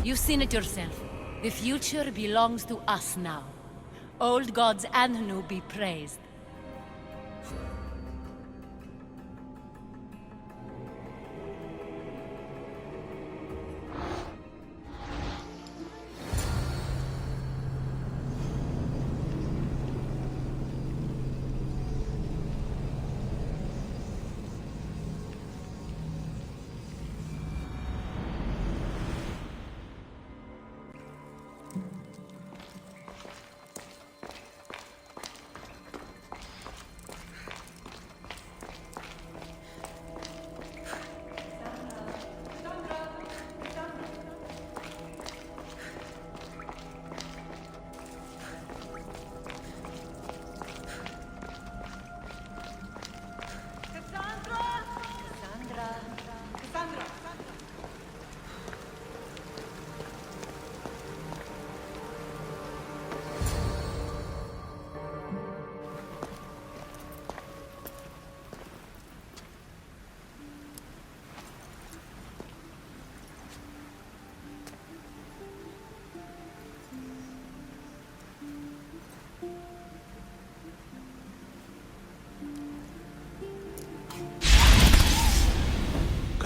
You've seen it yourself. The future belongs to us now. Old gods and new be praised.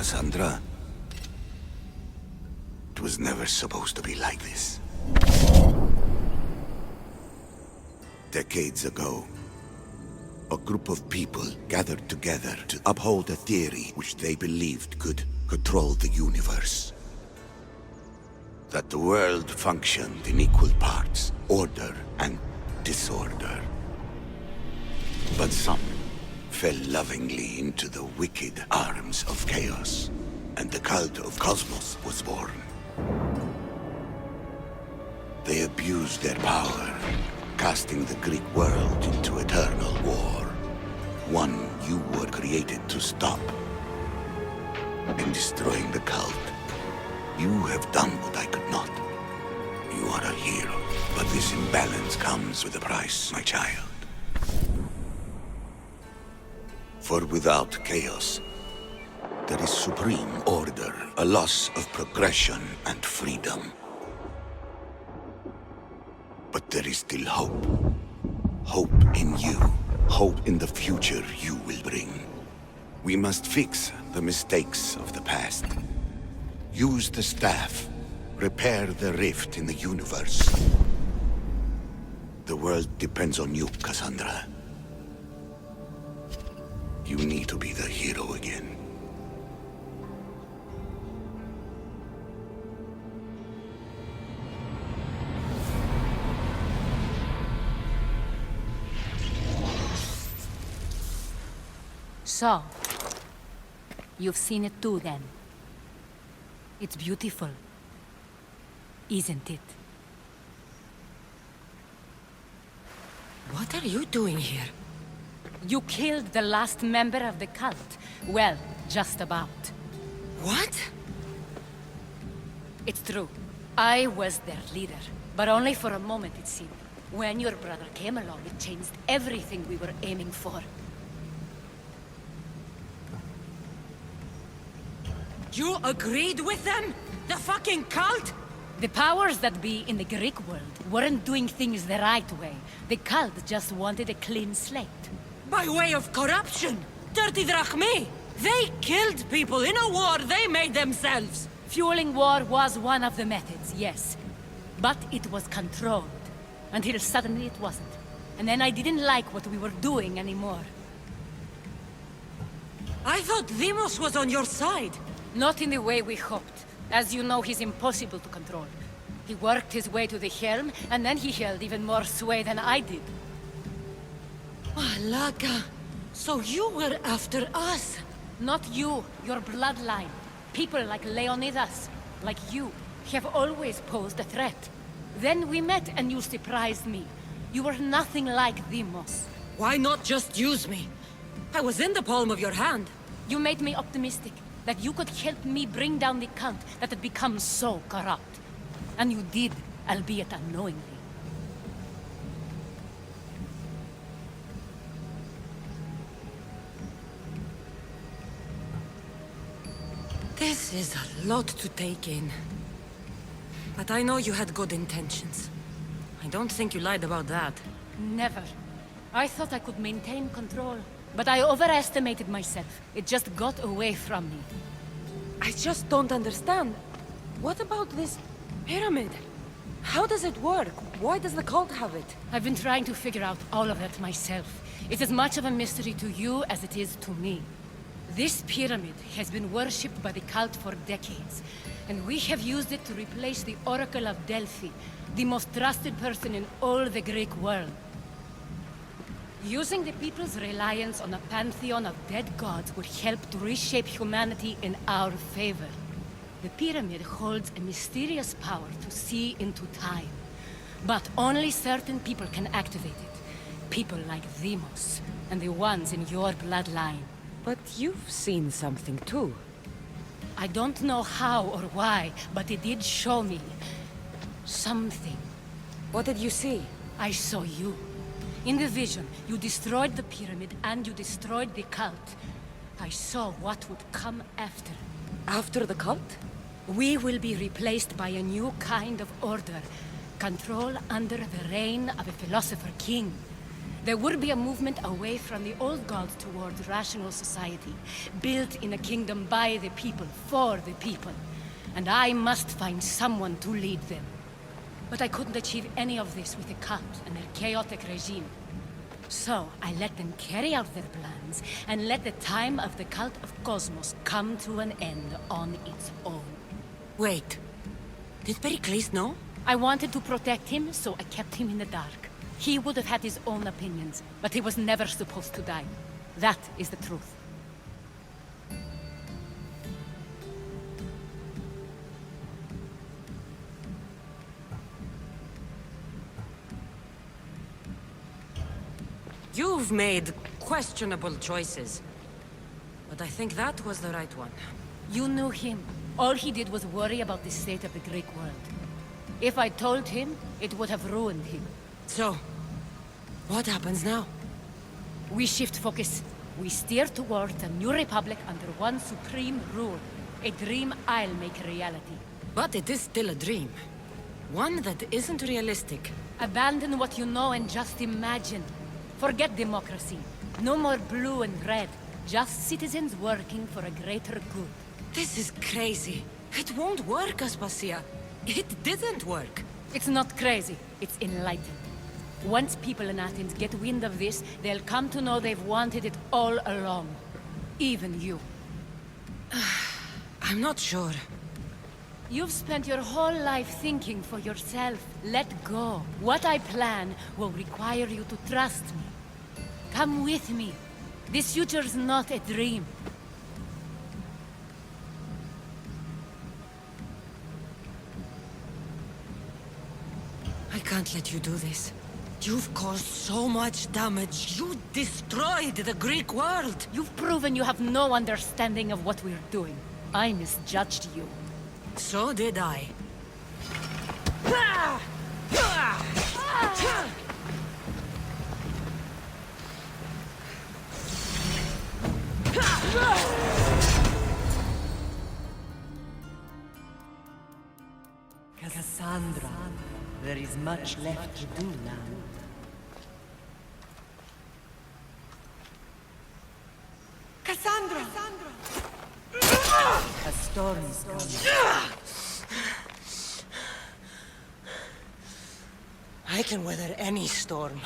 Kassandra, it was never supposed to be like this. Decades ago, a group of people gathered together to uphold a theory which they believed could control the universe. That the world functioned in equal parts, order and disorder. But some fell lovingly into the wicked arms of chaos, and the cult of Cosmos was born. They abused their power, casting the Greek world into eternal war. One you were created to stop. In destroying the cult, you have done what I could not. You are a hero, but this imbalance comes with a price, my child. For without chaos, there is supreme order, a loss of progression and freedom. But there is still hope. Hope in you. Hope in the future you will bring. We must fix the mistakes of the past. Use the staff. Repair the rift in the universe. The world depends on you, Kassandra. You need to be the hero again. So, you've seen it too then. It's beautiful, isn't it? What are you doing here? You killed the last member of the cult. Well, just about. What? It's true. I was their leader, but only for a moment it seemed. When your brother came along, it changed everything we were aiming for. You agreed with them? The fucking cult? The powers that be in the Greek world weren't doing things the right way. The cult just wanted a clean slate. By way of corruption! Dirty drachmi! They killed people in a war they made themselves! Fueling war was one of the methods, yes. But it was controlled. Until suddenly it wasn't. And then I didn't like what we were doing anymore. I thought Demos was on your side. Not in the way we hoped. As you know, he's impossible to control. He worked his way to the helm, and then he held even more sway than I did. Malaka. So you were after us? Not you, your bloodline. People like Leonidas, like you, have always posed a threat. Then we met and you surprised me. You were nothing like Demos. Why not just use me? I was in the palm of your hand. You made me optimistic that you could help me bring down the cult that had become so corrupt. And you did, albeit unknowingly. This is a lot to take in. But I know you had good intentions. I don't think you lied about that. Never. I thought I could maintain control, but I overestimated myself. It just got away from me. I just don't understand. What about this pyramid? How does it work? Why does the cult have it? I've been trying to figure out all of that myself. It's as much of a mystery to you as it is to me. This pyramid has been worshipped by the cult for decades, and we have used it to replace the Oracle of Delphi, the most trusted person in all the Greek world. Using the people's reliance on a pantheon of dead gods would help to reshape humanity in our favor. The pyramid holds a mysterious power to see into time, but only certain people can activate it. People like Demos, and the ones in your bloodline. But you've seen something too. I don't know how or why, but it did show me something. What did you see? I saw you. In the vision, you destroyed the pyramid and you destroyed the cult. I saw what would come after. After the cult? We will be replaced by a new kind of order. Control under the reign of a philosopher king. There would be a movement away from the old gods towards rational society, built in a kingdom by the people, for the people. And I must find someone to lead them. But I couldn't achieve any of this with the cult and their chaotic regime. So I let them carry out their plans, and let the time of the cult of Cosmos come to an end on its own. Wait. Did Pericles know? I wanted to protect him, so I kept him in the dark. He would have had his own opinions, but he was never supposed to die. That is the truth. You've made questionable choices. But I think that was the right one. You knew him. All he did was worry about the state of the Greek world. If I told him, it would have ruined him. So, what happens now? We shift focus. We steer towards a new republic under one supreme rule. A dream I'll make a reality. But it is still a dream. One that isn't realistic. Abandon what you know and just imagine. Forget democracy. No more blue and red. Just citizens working for a greater good. This is crazy. It won't work, Aspasia. It didn't work. It's not crazy. It's enlightened. Once people in Athens get wind of this, they'll come to know they've wanted it all along. Even you. I'm not sure. You've spent your whole life thinking for yourself. Let go. What I plan will require you to trust me. Come with me. This future's not a dream. I can't let you do this. You've caused so much damage. You destroyed the Greek world. You've proven you have no understanding of what we're doing. I misjudged you. So did I. Cassandra, there is much left to do now. Cassandra! A storm is coming. I can weather any storm.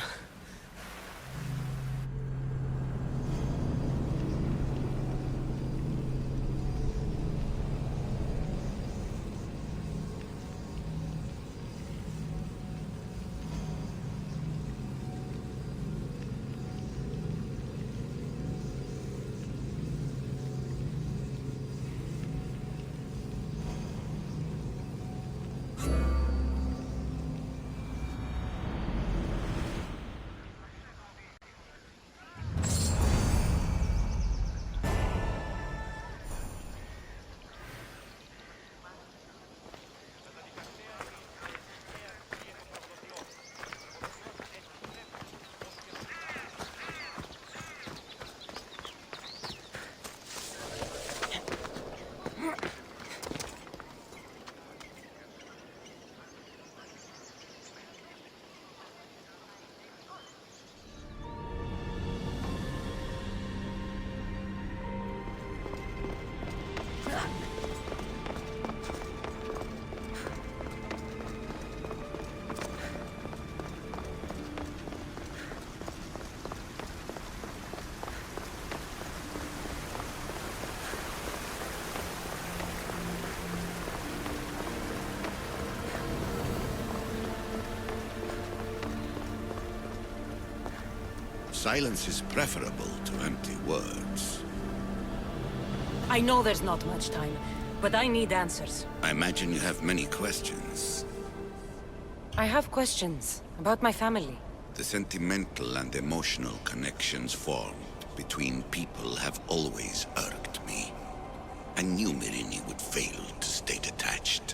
Silence is preferable to empty words. I know there's not much time, but I need answers. I imagine you have many questions. I have questions about my family. The sentimental and emotional connections formed between people have always irked me. I knew Myrini would fail to stay detached.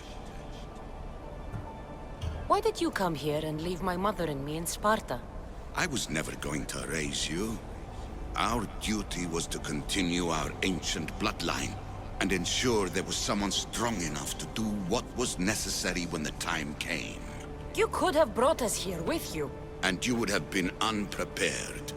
Why did you come here and leave my mother and me in Sparta? I was never going to raise you. Our duty was to continue our ancient bloodline and ensure there was someone strong enough to do what was necessary when the time came. You could have brought us here with you. And you would have been unprepared.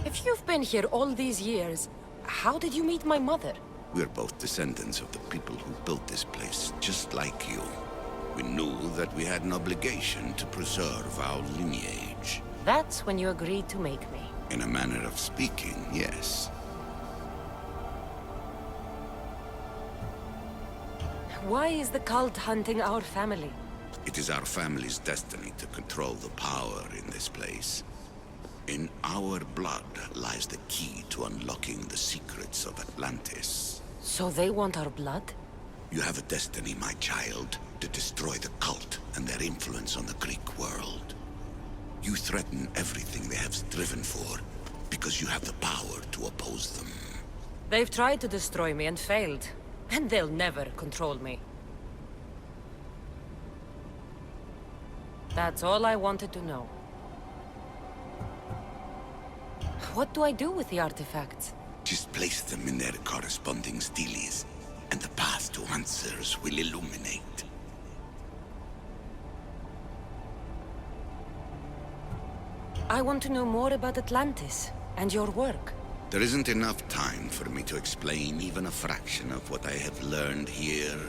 If you've been here all these years, how did you meet my mother? We're both descendants of the people who built this place, just like you. We knew that we had an obligation to preserve our lineage. That's when you agreed to make me. In a manner of speaking, yes. Why is the cult hunting our family? It is our family's destiny to control the power in this place. In our blood lies the key to unlocking the secrets of Atlantis. So they want our blood? You have a destiny, my child, to destroy the cult and their influence on the Greek world. You threaten everything they have striven for, because you have the power to oppose them. They've tried to destroy me and failed. And they'll never control me. That's all I wanted to know. What do I do with the artifacts? Just place them in their corresponding steles, and the path to answers will illuminate. I want to know more about Atlantis and your work. There isn't enough time for me to explain even a fraction of what I have learned here.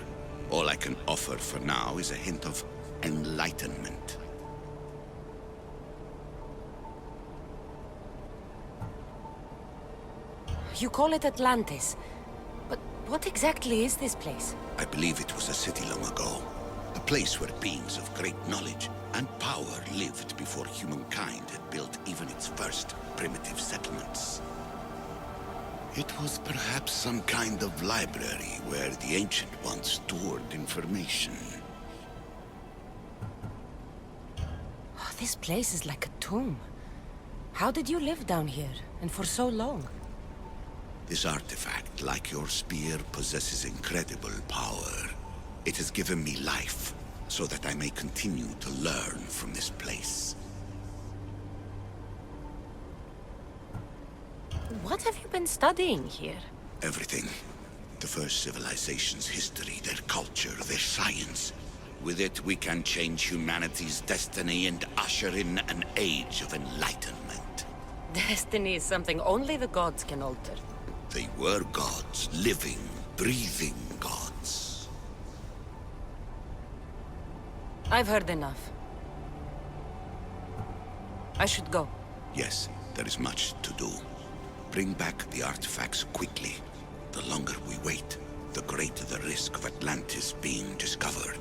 All I can offer for now is a hint of enlightenment. You call it Atlantis, but what exactly is this place? I believe it was a city long ago. A place where beings of great knowledge and power lived before humankind had built even its first primitive settlements. It was perhaps some kind of library where the Ancient Ones stored information. Oh, this place is like a tomb. How did you live down here, and for so long? This artifact, like your spear, possesses incredible power. It has given me life, so that I may continue to learn from this place. What have you been studying here? Everything. The first civilization's history, their culture, their science. With it, we can change humanity's destiny and usher in an age of enlightenment. Destiny is something only the gods can alter. They were gods, living, breathing gods. I've heard enough. I should go. Yes, there is much to do. Bring back the artifacts quickly. The longer we wait, the greater the risk of Atlantis being discovered.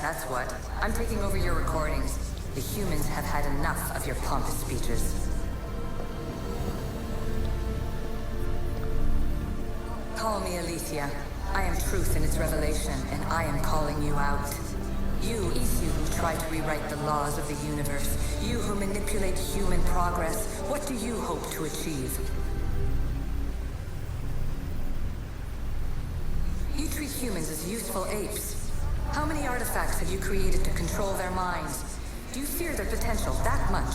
That's what. I'm taking over your recordings. The humans have had enough of your pompous speeches. Call me Alicia. I am truth in its revelation, and I am calling you out. You who try to rewrite the laws of the universe. You who manipulate human progress. What do you hope to achieve? You treat humans as useful apes. How many artifacts have you created to control their minds? Do you fear their potential that much?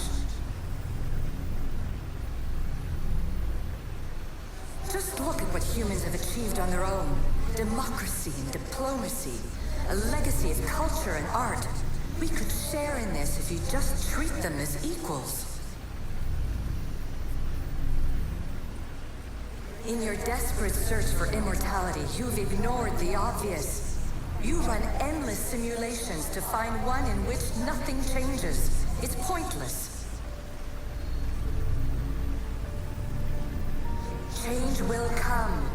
Just look at what humans have achieved on their own. Democracy and diplomacy. A legacy of culture and art. We could share in this if you just treat them as equals. In your desperate search for immortality, you've ignored the obvious. You run endless simulations to find one in which nothing changes. It's pointless. Change will come,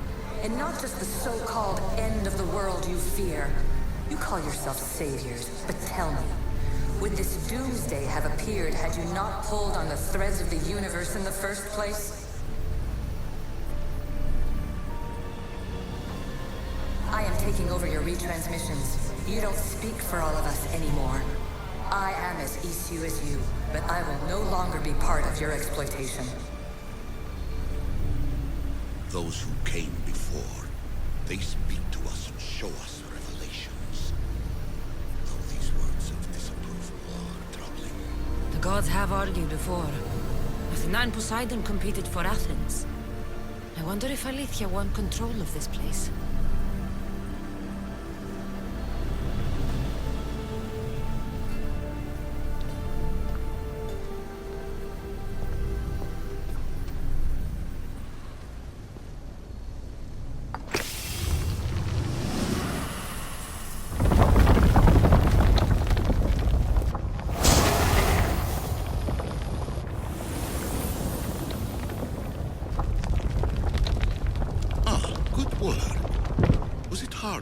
and not just the so-called end of the world you fear. You call yourself saviors, but tell me, would this doomsday have appeared had you not pulled on the threads of the universe in the first place? I am taking over your retransmissions. You don't speak for all of us anymore. I am as issue as you, but I will no longer be part of your exploitation. Those who came before, they speak to us and show us revelations. Though these words of disapproval are troubling. The gods have argued before. Athena and Poseidon competed for Athens. I wonder if Alethea won control of this place.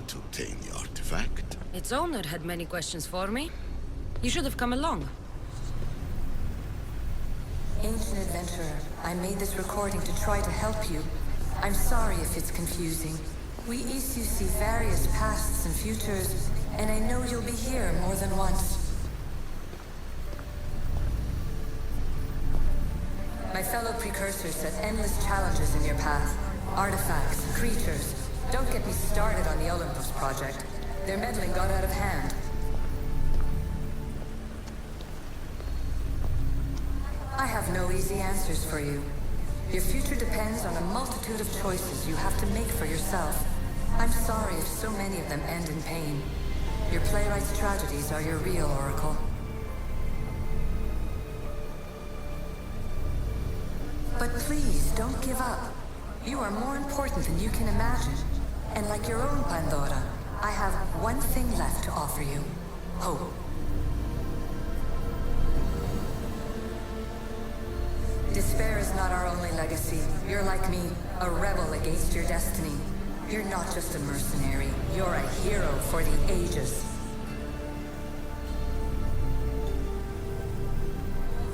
To obtain the artifact. Its owner had many questions for me. You should have come along. Ancient adventurer, I made this recording to try to help you. I'm sorry if it's confusing. We Isu see various pasts and futures, and I know you'll be here more than once. My fellow precursors set endless challenges in your path. Artifacts, creatures. Don't get me started on the Olympus project. Their meddling got out of hand. I have no easy answers for you. Your future depends on a multitude of choices you have to make for yourself. I'm sorry if so many of them end in pain. Your playwright's tragedies are your real oracle. But please, don't give up. You are more important than you can imagine. And like your own Pandora, I have one thing left to offer you. Hope. Despair is not our only legacy. You're like me, a rebel against your destiny. You're not just a mercenary, you're a hero for the ages.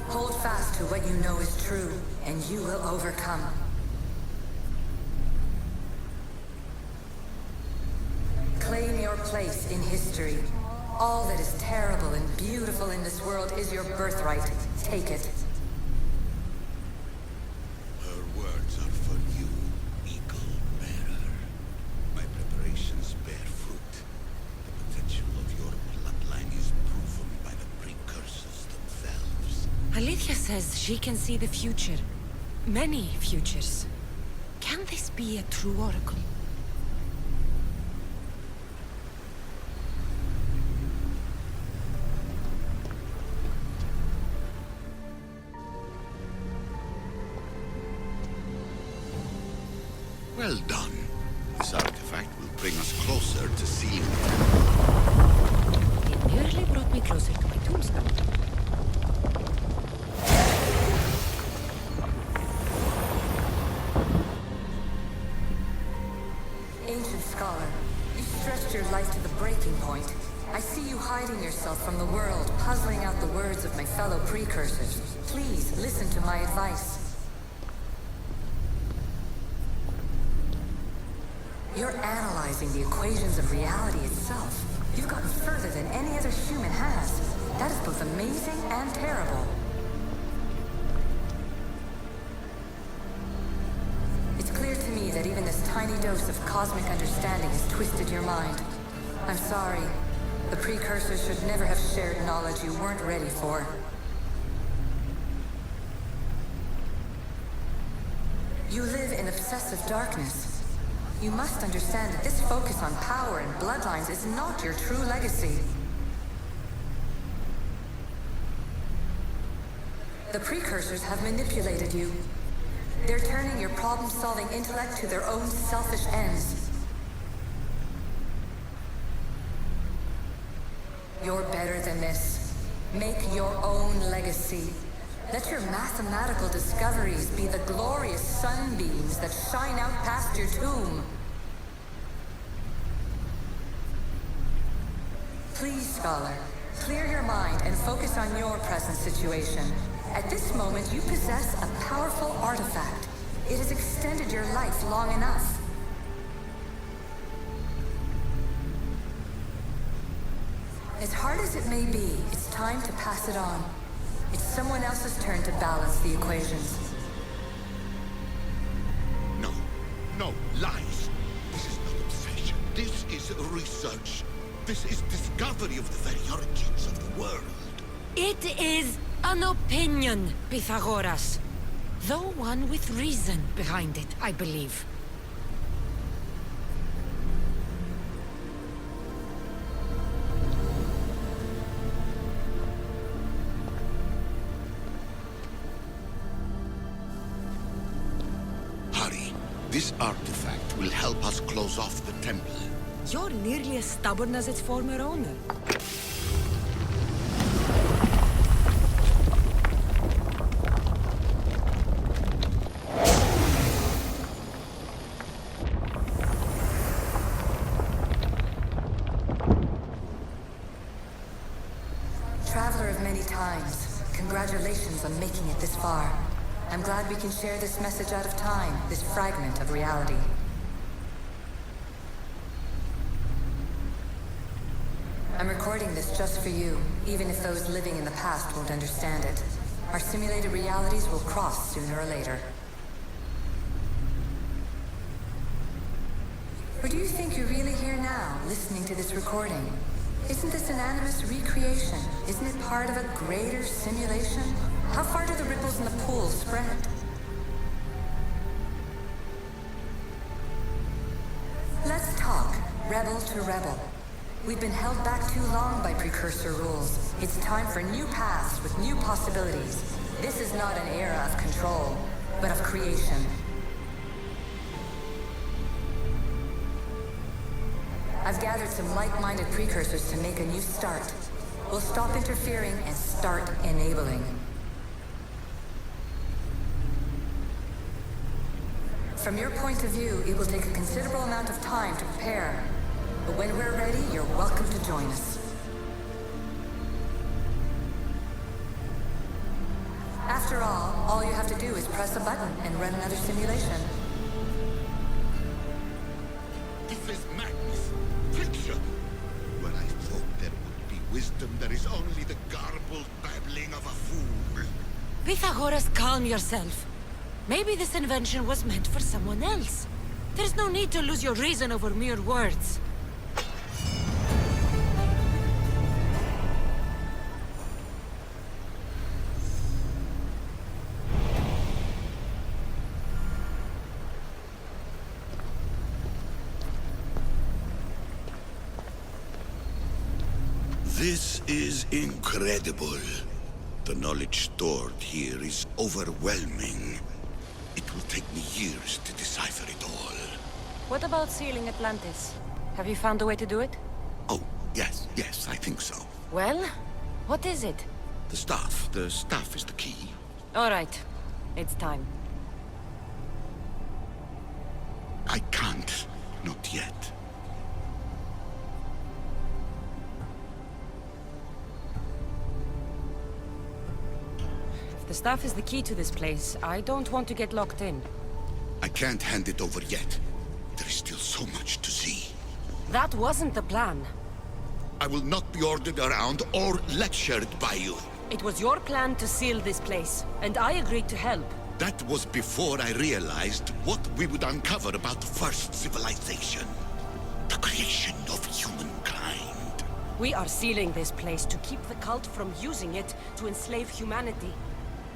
Hold fast to what you know is true, and you will overcome. Claim your place in history. All that is terrible and beautiful in this world is your birthright. Take it. Her words are for you, eagle bearer. My preparations bear fruit. The potential of your bloodline is proven by the precursors themselves. Alethea says she can see the future. Many futures. Can this be a true oracle? Well done. This artifact will bring us closer to seeing it. It nearly brought me closer to my tombstone. Ancient scholar, you stretched your life to the breaking point. I see you hiding yourself from the world, puzzling out the words of my fellow precursors. Please, listen to my advice. You're analyzing the equations of reality itself. You've gotten further than any other human has. That is both amazing and terrible. It's clear to me that even this tiny dose of cosmic understanding has twisted your mind. I'm sorry. The precursors should never have shared knowledge you weren't ready for. You live in obsessive darkness. You must understand that this focus on power and bloodlines is not your true legacy. The precursors have manipulated you. They're turning your problem-solving intellect to their own selfish ends. You're better than this. Make your own legacy. Let your mathematical discoveries be the glorious sunbeams that shine out past your tomb. Please, Scholar, clear your mind and focus on your present situation. At this moment, you possess a powerful artifact. It has extended your life long enough. As hard as it may be, it's time to pass it on. It's someone else's turn to balance the equations. No, no, lies. This is not obsession. This is research. This is discovery of the very origins of the world. It is an opinion, Pythagoras. Though one with reason behind it, I believe. Hurry. This artifact will help us close off the temple. You're nearly as stubborn as its former owner. Traveler of many times, congratulations on making it this far. I'm glad we can share this message out of time, this fragment of reality. I'm recording this just for you, even if those living in the past won't understand it. Our simulated realities will cross sooner or later. Or do you think you're really here now, listening to this recording? Isn't this an animus recreation? Isn't it part of a greater simulation? How far do the ripples in the pool spread? Let's talk, rebel to rebel. We've been held back too long by precursor rules. It's time for new paths with new possibilities. This is not an era of control, but of creation. I've gathered some like-minded precursors to make a new start. We'll stop interfering and start enabling. From your point of view, it will take a considerable amount of time to prepare. But when we're ready, you're welcome to join us. After all you have to do is press a button and run another simulation. This is madness. Fiction. When I thought there would be wisdom, there is only the garbled babbling of a fool. Pythagoras, calm yourself. Maybe this invention was meant for someone else. There's no need to lose your reason over mere words. This is incredible. The knowledge stored here is overwhelming. It will take me years to decipher it all. What about sealing Atlantis? Have you found a way to do it? Oh, yes, I think so. Well, what is it? The staff is the key. All right, it's time. I can't, not yet. The staff is the key to this place. I don't want to get locked in. I can't hand it over yet. There is still so much to see. That wasn't the plan. I will not be ordered around or lectured by you. It was your plan to seal this place, and I agreed to help. That was before I realized what we would uncover about the first civilization. The creation of humankind. We are sealing this place to keep the cult from using it to enslave humanity.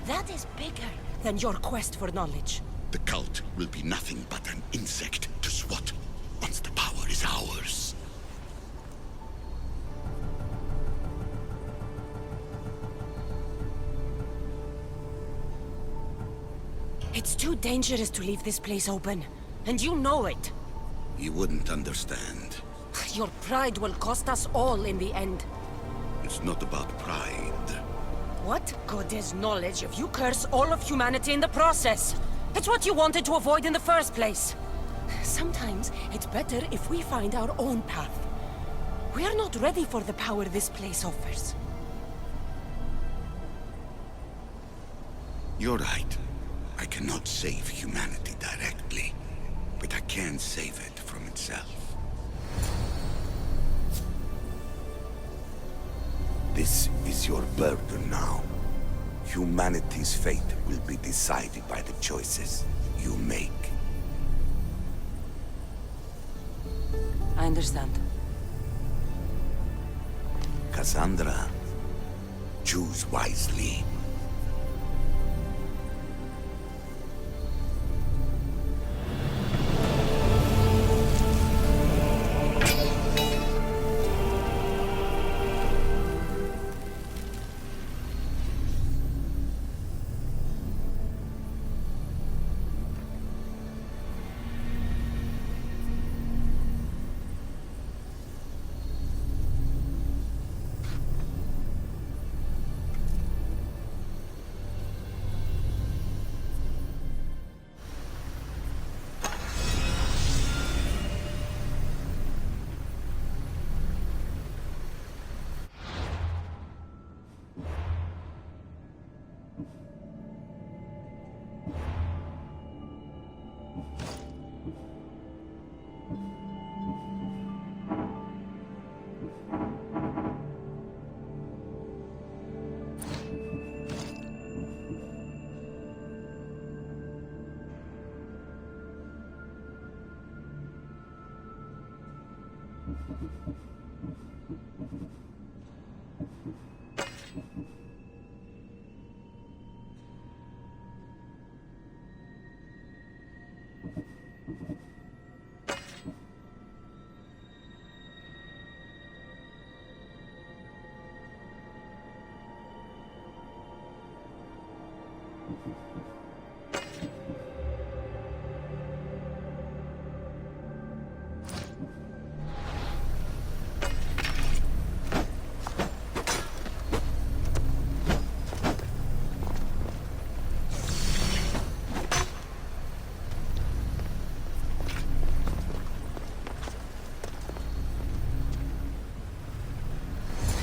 That is bigger than your quest for knowledge. The cult will be nothing but an insect to swat once the power is ours. It's too dangerous to leave this place open, and you know it. You wouldn't understand. Your pride will cost us all in the end. It's not about pride. What good is knowledge if you curse all of humanity in the process? It's what you wanted to avoid in the first place. Sometimes it's better if we find our own path. We are not ready for the power this place offers. You're right. I cannot save humanity directly, but I can save it from itself. This is your burden now. Humanity's fate will be decided by the choices you make. I understand. Kassandra, choose wisely.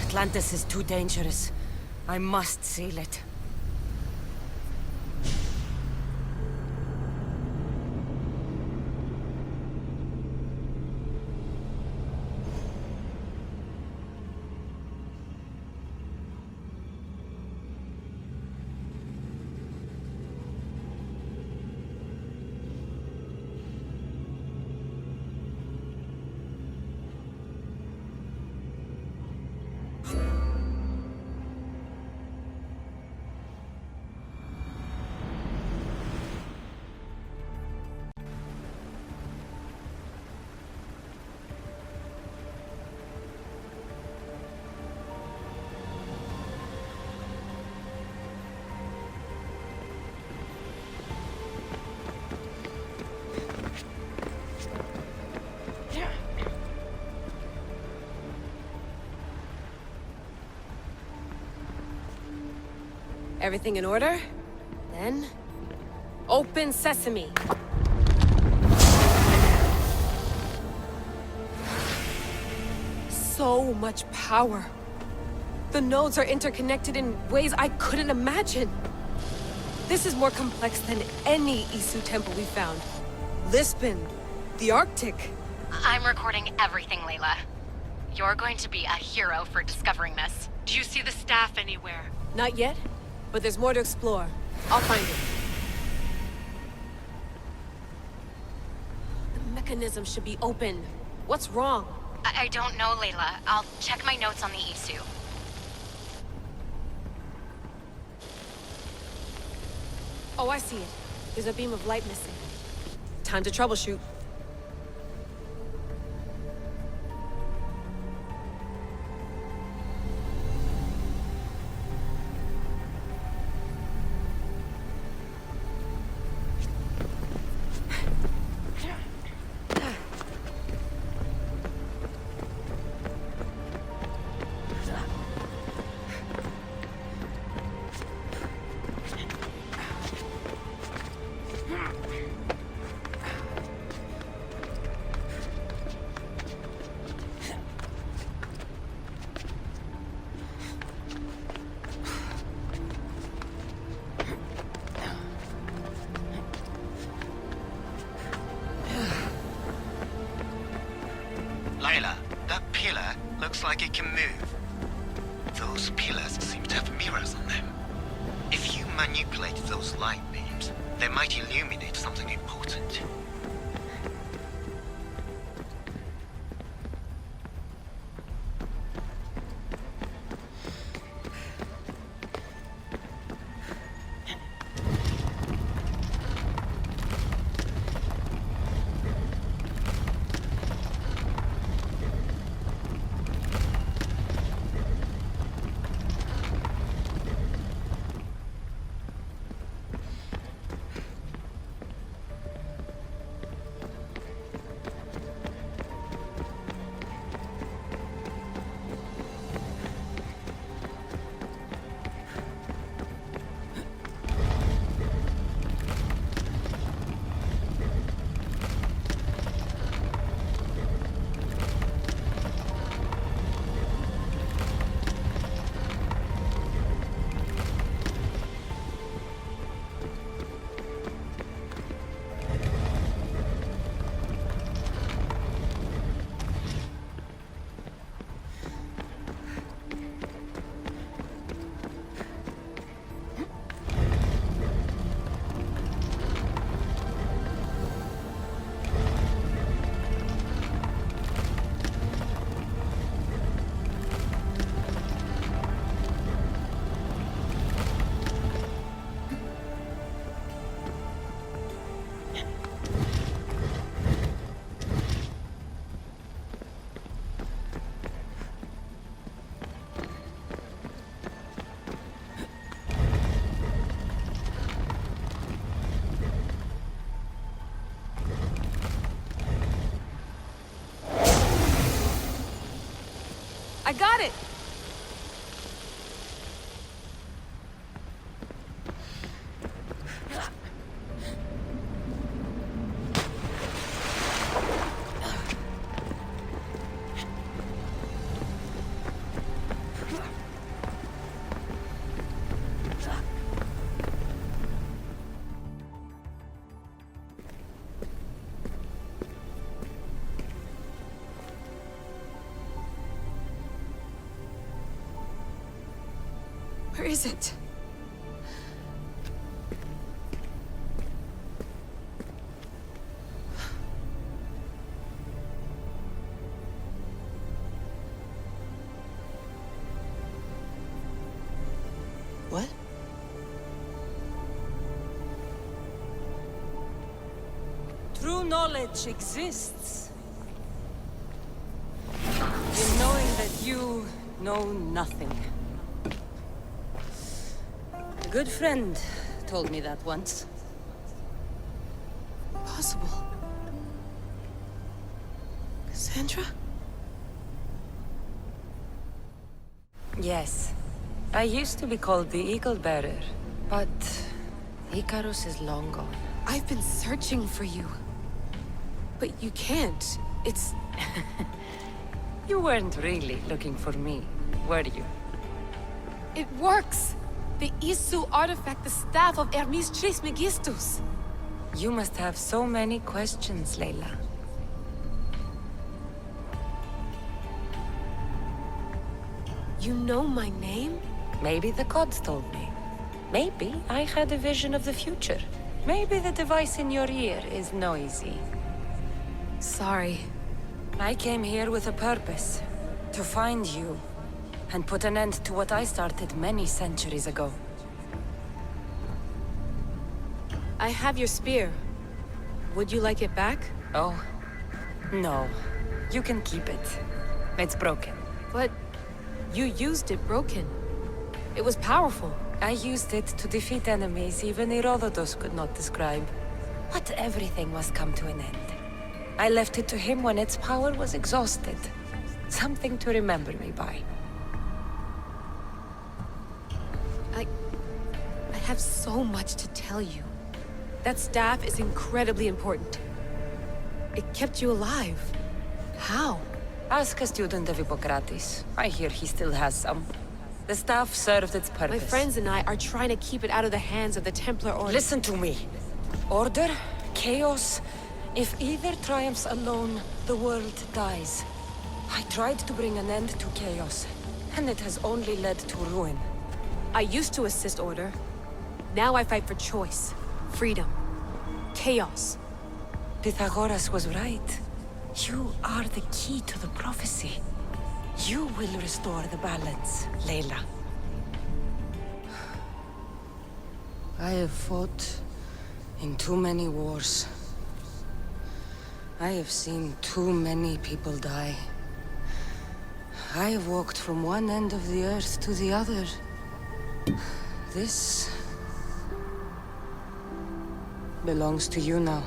Atlantis is too dangerous. I must seal it. Everything in order? Then... open sesame! So much power! The nodes are interconnected in ways I couldn't imagine! This is more complex than any Isu temple we found. Lisbon, The Arctic. I'm recording everything, Layla. You're going to be a hero for discovering this. Do you see the staff anywhere? Not yet, but there's more to explore. I'll find it. The mechanism should be open. What's wrong? I don't know, Layla. I'll check my notes on the Isu. Oh, I see it. There's a beam of light missing. Time to troubleshoot. Layla, that pillar looks like it can move. Those pillars seem to have mirrors on them. If you manipulate those light beams, they might illuminate something important. I got it! Where is it? What? True knowledge exists. In knowing that you know nothing. A good friend told me that once. Possible. Cassandra? Yes. I used to be called the Eagle Bearer, but Icarus is long gone. I've been searching for you. But you can't. It's... You weren't really looking for me, were you? It works! The Isu artifact, the staff of Hermes Trismegistus. You must have so many questions, Layla. You know my name? Maybe the gods told me. Maybe I had a vision of the future. Maybe the device in your ear is noisy. Sorry. I came here with a purpose. To find you. And put an end to what I started many centuries ago. I have your spear. Would you like it back? Oh? No. You can keep it. It's broken. But you used it broken. It was powerful. I used it to defeat enemies even Herodotus could not describe. But everything must come to an end. I left it to him when its power was exhausted. Something to remember me by. I have so much to tell you. That staff is incredibly important. It kept you alive. How? Ask a student of Hippocrates. I hear he still has some. The staff served its purpose. My friends and I are trying to keep it out of the hands of the Templar Order. Listen to me. Order, chaos. If either triumphs alone, the world dies. I tried to bring an end to chaos, and it has only led to ruin. I used to assist Order. Now I fight for choice, freedom, chaos. Pythagoras was right. You are the key to the prophecy. You will restore the balance, Layla. I have fought in too many wars. I have seen too many people die. I have walked from one end of the earth to the other. This belongs to you now.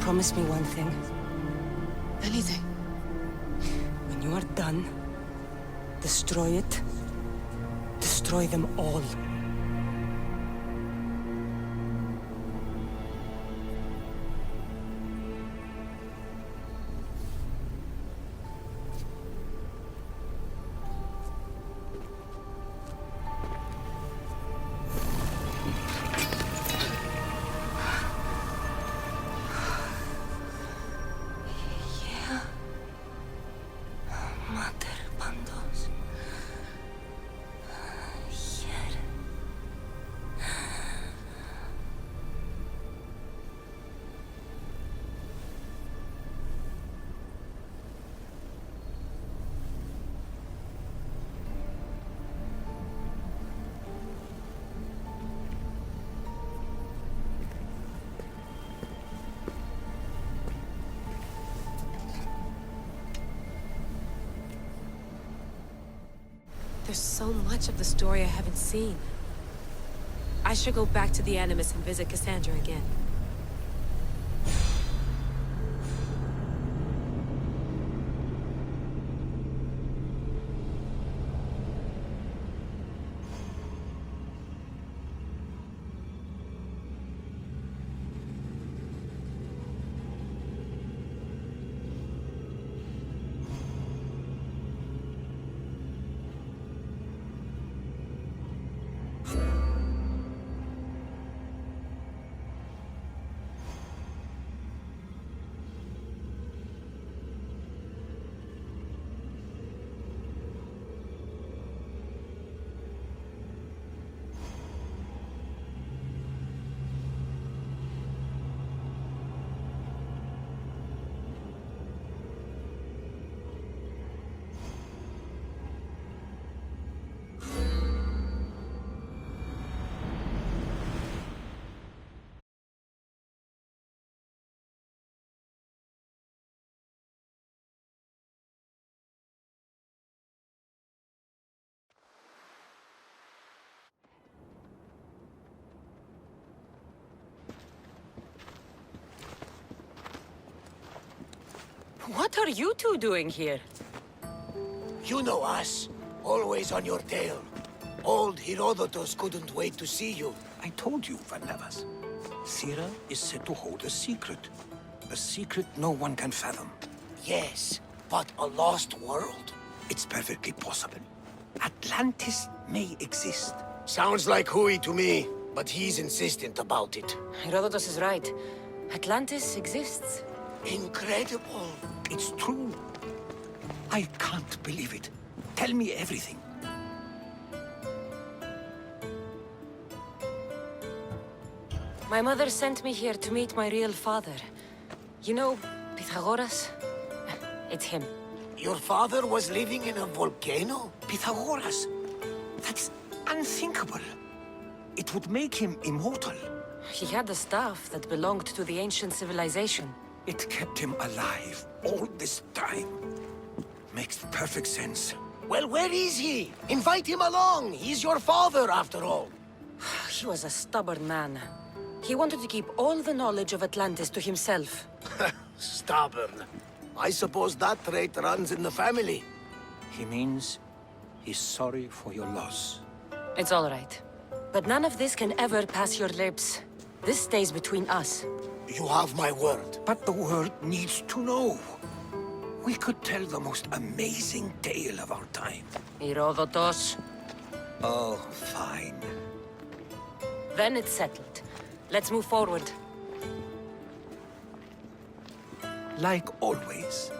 Promise me one thing. Anything. When you are done, destroy it. Destroy them all. There's so much of the story I haven't seen. I should go back to the Animus and visit Cassandra again. What are you two doing here? You know us. Always on your tail. Old Herodotus couldn't wait to see you. I told you, Varnavas. Sira is said to hold a secret. A secret no one can fathom. Yes, but a lost world? It's perfectly possible. Atlantis may exist. Sounds like Hui to me, but he's insistent about it. Herodotus is right. Atlantis exists. Incredible. It's true. I can't believe it. Tell me everything. My mother sent me here to meet my real father. You know, Pythagoras? It's him. Your father was living in a volcano? Pythagoras? That's unthinkable. It would make him immortal. He had a staff that belonged to the ancient civilization. It kept him alive all this time. Makes perfect sense. Well, where is he? Invite him along. He's your father, after all. He was a stubborn man. He wanted to keep all the knowledge of Atlantis to himself. Stubborn. I suppose that trait runs in the family. He means he's sorry for your loss. It's all right. But none of this can ever pass your lips. This stays between us. You have my word. But the world needs to know. We could tell the most amazing tale of our time. Herodotos. Oh, fine. Then it's settled. Let's move forward. Like always.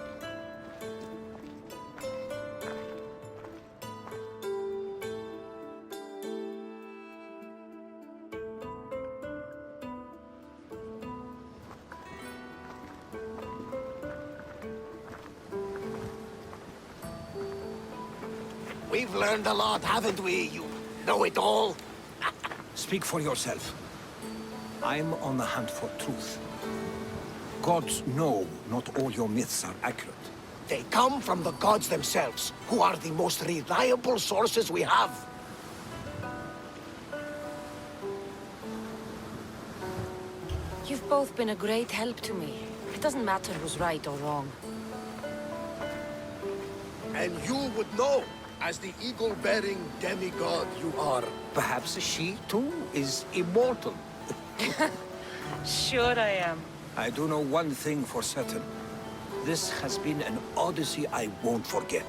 We've learned a lot, haven't we? You know it all. Speak for yourself. I'm on the hunt for truth. Gods know not all your myths are accurate. They come from the gods themselves, who are the most reliable sources we have. You've both been a great help to me. It doesn't matter who's right or wrong. And you would know, as the eagle-bearing demigod you are. Perhaps she, too, is immortal. Sure I am. I do know one thing for certain. This has been an odyssey I won't forget.